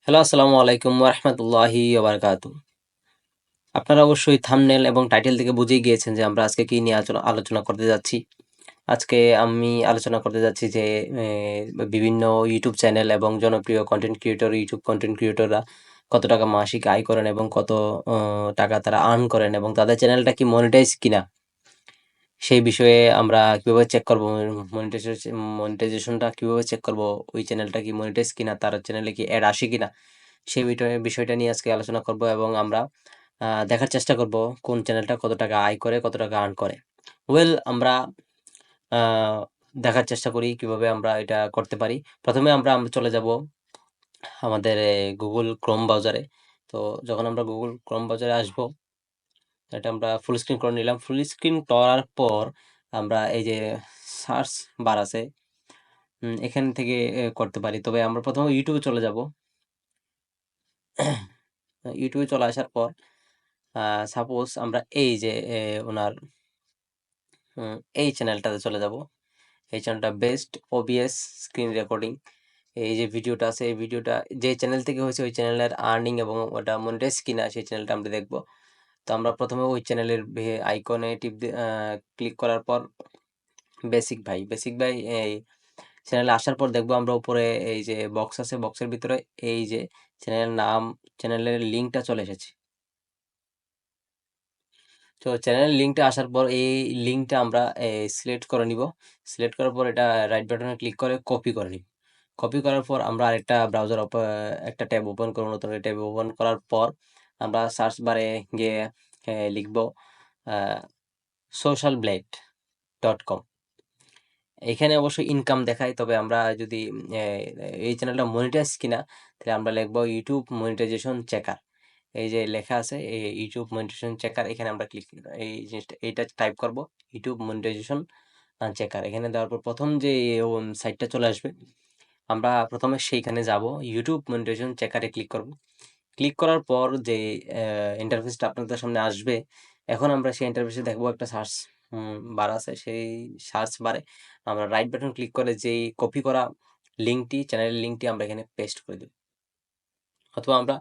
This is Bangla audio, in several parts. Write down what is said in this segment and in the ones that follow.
হ্যালো, আসসালামু আলাইকুম ওয়া রাহমাতুল্লাহি ওয়া বারাকাতুহু। আপনারা অবশ্যই থাম্বনেল এবং টাইটেল থেকে বুঝেই গিয়েছেন যে আমরা আজকে কি নিয়ে আলোচনা করতে যাচ্ছি। আজকে আমি আলোচনা করতে যাচ্ছি যে বিভিন্ন ইউটিউব চ্যানেল এবং জনপ্রিয় ইউটিউব কনটেন্ট ক্রিয়েটররা কত টাকা মাসিক আয় করেন এবং কত অ টাকা তারা আর্ন করেন এবং তাদের চ্যানেলটা কি মনিটাইজ কিনা? সেই বিষয়ে আমরা কিভাবে চেক করব? মনিটাইজেশনটা কিভাবে চেক করব? ওই চ্যানেলটা কি মনিটাইজ কিনা? তার চ্যানেলে কি অ্যাড আসে কিনা? সেই বিষয়টা নিয়ে আজকে আলোচনা করব এবং আমরা দেখার চেষ্টা করব কোন চ্যানেলটা কত টাকা আয় করে, কত টাকা আর্ন করে। আমরা আ দেখার চেষ্টা করি কিভাবে আমরা এটা করতে পারি। ১ম এ আমরা চলে যাব আমাদের Google Chrome ব্রাউজারে। তো যখন আমরা Google Chrome ব্রাউজারে আসবো, এটা আমরা ফুল স্ক্রিন করে নিলাম। ফুল স্ক্রিন করার পর আমরা এই যে সার্চ বার আছে, এখান থেকে করতে পারি। তবে আমরা ১ম এ YouTube এ চলে যাব। YouTube এ চলে আসার পর সাপোজ আমরা এই যে উনার এই চ্যানেলটাতে চলে যাব। এই চ্যানেলটা বেস্ট ওবিএস স্ক্রিন রেকর্ডিং। এই যে ভিডিওটা আছে, এই ভিডিওটা যে চ্যানেল থেকে হয়েছে ওই চ্যানেলের আর্নিং এবং ওটা মনিটাইজ কিনা সেই চ্যানেলটা আমরা দেখব। তো আমরা ১ম এ ওই চ্যানেলের আইকনে ক্লিক করার পর বেসিক ভাই এই চ্যানেলে আসার পর দেখব আমরা উপরে এই যে বক্স আছে, বক্সের ভিতরে এই যে চ্যানেলের নাম, চ্যানেলের লিঙ্কটা চলে এসেছে। তো চ্যানেলের লিঙ্কটা আসার পর এই লিঙ্কটা আমরা সিলেক্ট করে নিব। সিলেক্ট করার পর এটা রাইট বাটনে ক্লিক করে কপি করে নিব। কপি করার পর আমরা আরেকটা একটা ট্যাব ওপেন করব। নতুন একটা ট্যাব ওপেন করার পর আমরা সার্চ বারে গিয়ে লিখব আ socialblade.com। এখানে অবশ্যই ইনকাম দেখায়। তবে আমরা যদি এ এই চ্যানেলটা মনিটাইজ কিনা তাহলে আমরা লিখব YouTube মনিটাইজেশন চেকার। এই যে লেখা আছে YouTube মনিটাইজেশন চেকার, এখানে আমরা এই জিনিসটা এইটা টাইপ করব YouTube মনিটাইজেশন চেকার। এখানে দেওয়ার পর ১ম যে সাইটটা চলে আসবে, আমরা ১ম এ সেইখানে যাব। YouTube মনিটাইজেশন চেকারে ক্লিক করব। ক্লিক করার পর যে ইন্টারফেসটা আপনাদের সামনে আসবে, এখন আমরা সেই ইন্টারফেসে দেখব একটা সার্চ বার আছে। সেই সার্চ বারে আমরা রাইট বাটন ক্লিক করে যেই কপি করা চ্যানেলের লিঙ্কটি আমরা এখানে পেস্ট করে দেব। অথবা আমরা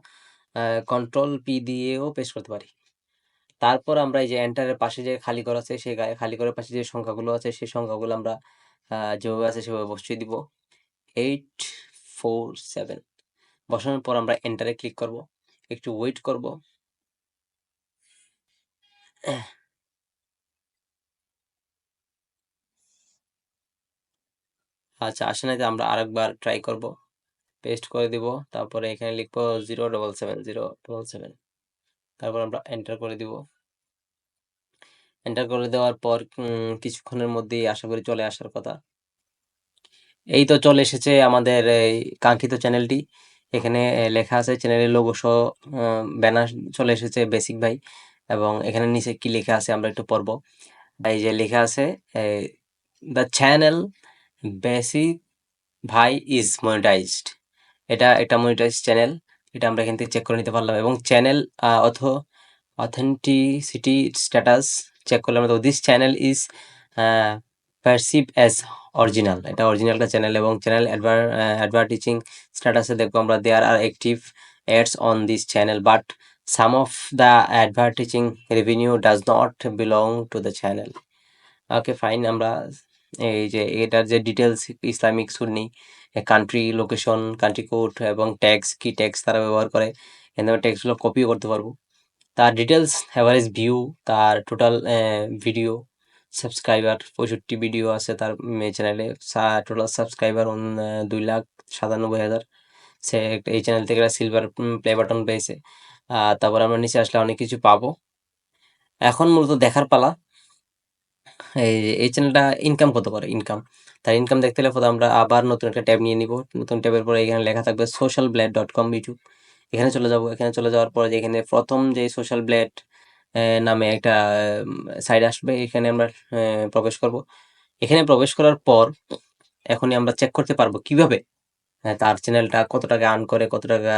কন্ট্রোল পি দিয়েও পেস্ট করতে পারি। তারপর আমরা এই যে এন্টারের পাশে যে খালি ঘর আছে, সেই খালি ঘরের পাশে যে সংখ্যাগুলো আছে, সেই সংখ্যাগুলো আমরা যেভাবে আছে সেভাবে বসিয়ে দিব। 847 বসানোর পর আমরা এন্টারে ক্লিক করব। একটু ওয়েট করব। আচ্ছা, আসে নাই, তো আমরা আরেকবার ট্রাই করব। পেস্ট করে দিব। তারপরে এখানে লিখব 077 তারপর আমরা এন্টার করে দিব। এন্টার করে দেওয়ার পর কিছুক্ষণের মধ্যেই আশা করি চলে আসার কথা। এই তো চলে এসেছে আমাদের এই কাঙ্ক্ষিত চ্যানেলটি। এখানে লেখা আছে চ্যানেলের লোগো সহ ব্যানার চলে এসেছে বেসিক ভাই, এবং এখানে নিচে কি লেখা আছে আমরা একটু পড়ব। এই যে লেখা আছে দ্য চ্যানেল বেসিক ভাই ইজ মনিটাইজড। এটা একটা মনিটাইজড চ্যানেল। এটা আমরা এখান থেকে চেক করে নিতে পারলাম এবং চ্যানেল অথেন্টিসিটি স্ট্যাটাস চেক করলাম। তো this channel is perceived as original. এটা অরিজিনালটা চ্যানেল এবং চ্যানেল অ্যাডভার্টাইজিং স্ট্যাটাসে দেখবো আমরা there are active ads on this channel but some of the advertising revenue does not belong to the channel. Okay fine. আমরা এই যে এটার যে details, Islamic, Sunni, country, location, country code এবং ট্যাগস, কি ট্যাগস তারা ব্যবহার করে, এখান থেকে ট্যাগসগুলো কপিও করতে পারবো। তার ডিটেলস, অ্যাভারেজ ভিউ, তার টোটাল ভিডিও সাবস্ক্রাইবার ৬৫ ভিডিও আছে তার চ্যানেলে। Total subscriber ২,৯৭,০০০। সে এই চ্যানেল থেকে একটা সিলভার প্লে বাটন পেয়েছে। তারপর আমরা নিচে আসলে অনেক কিছু পাবো। এখন মূলত দেখার পালা এই চ্যানেলটা ইনকাম কত করে। তার ইনকাম দেখতে হলে প্রথমে আমরা আবার নতুন একটা ট্যাব নিয়ে নিব। নতুন ট্যাবের পরে এখানে লেখা থাকবে socialblade.com ইউটিউব। এখানে চলে যাব। এখানে চলে যাওয়ার পরে এখানে প্রথম যে সোশ্যাল ব্লেড নামে একটা সাইট আসবে, এখানে আমরা প্রবেশ করব। এখানে প্রবেশ করার পর এখনই আমরা চেক করতে পারবো কিভাবে তার চ্যানেলটা কত টাকা আর্ন করে, কত টাকা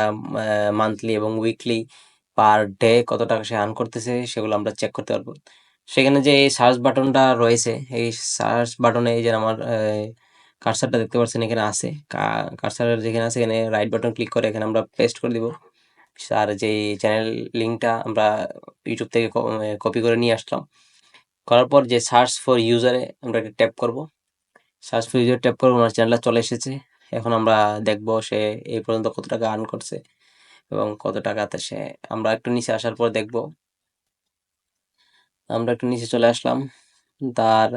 মান্থলি এবং উইকলি, পার ডে কত টাকা সে আর্ন করতেছে, সেগুলো আমরা চেক করতে পারবো। সেখানে যে এই সার্চ বাটনটা রয়েছে, এই সার্চ বাটনে এই যে আমার কার্সারটা দেখতে পাচ্ছেন এখানে আছে। কার্সারের যেখানে আছে এখানে রাইট বাটন ক্লিক করে এখানে আমরা পেস্ট করে দিব। আর যেই চ্যানেল লিঙ্কটা আমরা ইউটিউব থেকে কপি করে নিয়ে আসলাম, করার পর যে সার্চ ফর ইউজারে আমরা একটা ট্যাপ করব। সার্চ ফর ইউজার ট্যাপ করবো, আমার চ্যানেলটা চলে এসেছে। এখন আমরা দেখব সে এই পর্যন্ত কত টাকা আর্ন করছে এবং কত টাকাতে সে, আমরা একটু নিচে আসার পর দেখব। আমরা একটু নিচে চলে আসলাম, তার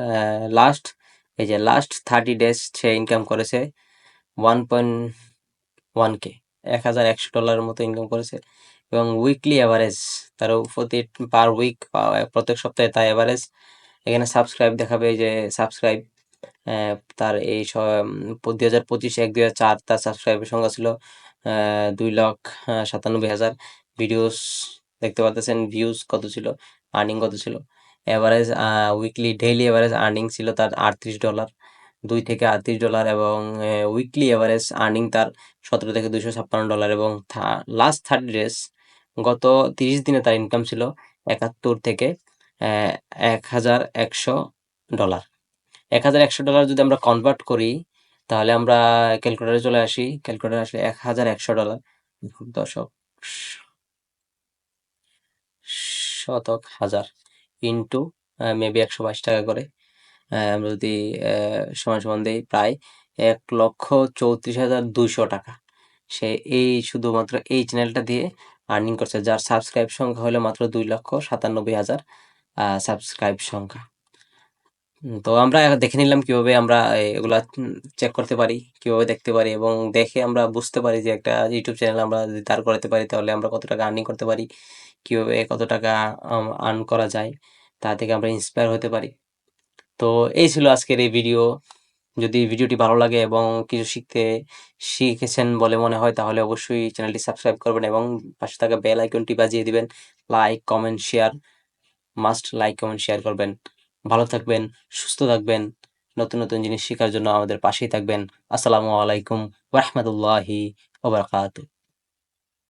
লাস্ট, এই যে লাস্ট 30 ডেজ সে ইনকাম করেছে 1.1K, $1100 মতো ইনকাম করেছে। এবং উইকলি অ্যাভারেজ তার প্রতি পার উইক বা প্রত্যেক সপ্তাহে তার অ্যাভারেজ এখানে সাবস্ক্রাইব দেখাবে, যে সাবস্ক্রাইব তার এই 2025 1-2004 তার সাবস্ক্রাইবের সংখ্যা ছিল 2,97,000। ভিডিওস দেখতে পাচ্ছেন, ভিউজ কত ছিল, আর্নিং কত ছিল। Average weekly daily average earning ছিল তার $38, $2 থেকে $38, এবং উইকলি অ্যাভারেজ আর্নিং তার $17 থেকে $256, এবং লাস্ট 30 ডেজ গত 30 দিনে তার ইনকাম ছিল $71,100। $1,100 যদি আমরা কনভার্ট করি, তাহলে আমরা ক্যালকুলেটরে চলে আসি। ক্যালকুলেটরে আসলে $1,100 দশক শতক হাজার ইন্টু মেবি 122 টাকা করে, আমরা যদি সমান সমান দিই প্রায় 1,34,200 টাকা সে এই শুধুমাত্র এই চ্যানেলটা দিয়ে আর্নিং করছে, যার সাবস্ক্রাইব সংখ্যা হলো মাত্র 2,97,000 সাবস্ক্রাইব সংখ্যা। তো আমরা দেখে নিলাম কিভাবে আমরা এগুলা চেক করতে পারি, কিভাবে দেখতে পারি, এবং দেখে আমরা বুঝতে পারি যে একটা ইউটিউব চ্যানেল আমরা যদি দাঁড় করাতে পারি তাহলে আমরা কত টাকা আর্নিং করতে পারি, কিভাবে কত টাকা আর্ন করা যায়, তা থেকে আমরা ইন্সপায়ার হতে পারি। তো এই ছিল আজকের এই ভিডিও। যদি ভিডিওটি ভালো লাগে এবং কিছু শিখেছেন বলে মনে হয়, তাহলে অবশ্যই চ্যানেলটি সাবস্ক্রাইব করবেন এবং পাশে থাকা বেল আইকনটি বাজিয়ে দিবেন। Like, comment, share, must like, comment, share করবেন। ভালো থাকবেন, সুস্থ থাকবেন, নতুন নতুন জিনিস শেখার জন্য আমাদের পাশেই থাকবেন। আসসালামু আলাইকুম ওয়া রাহমাতুল্লাহি ওয়া বারাকাতুহু।